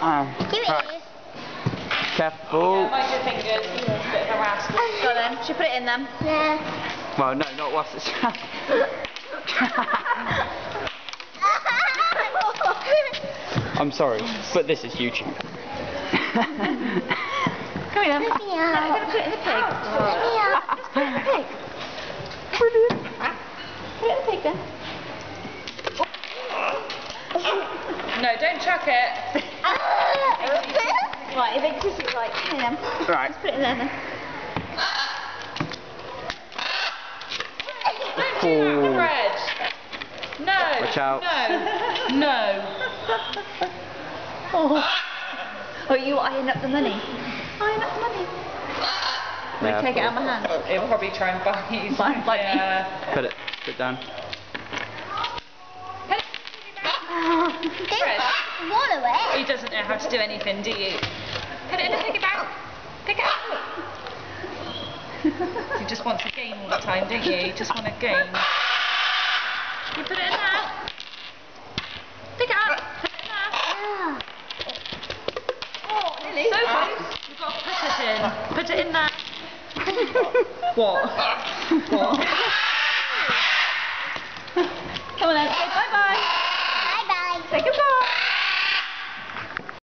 Here it Right. is. Careful. Yeah, mind your fingers. It's a bit of a rascal. Go then. Should we put it in then? Yeah. Well, no, not whilst it's... I'm sorry, but this is YouTube. Come here then. Let me out. Put it in the pig. Let me out. Put it in the pig. Brilliant. Put it in the pig then. No, don't chuck it. Right, if it kisses like, here then. Right. Let's put it in there then. Ooh. Bread. No. Watch out. No. No. Oh, you eyeing up the money? Eyeing up the money. Yeah, Take it out of my hand. It'll probably try and bite you. Bite me. Yeah. Put it down. Bread. Swallow it. He doesn't know how to do anything, do you? Put it in the piggy bank. Pick it up. You just want to game all the time, don't you? You just want to game. You put it in there. Pick it up. Put it in there. Oh, nearly. So close. You've got to put it in. Put it in there. What? What? Come on then, say bye-bye. Bye-bye. Say goodbye.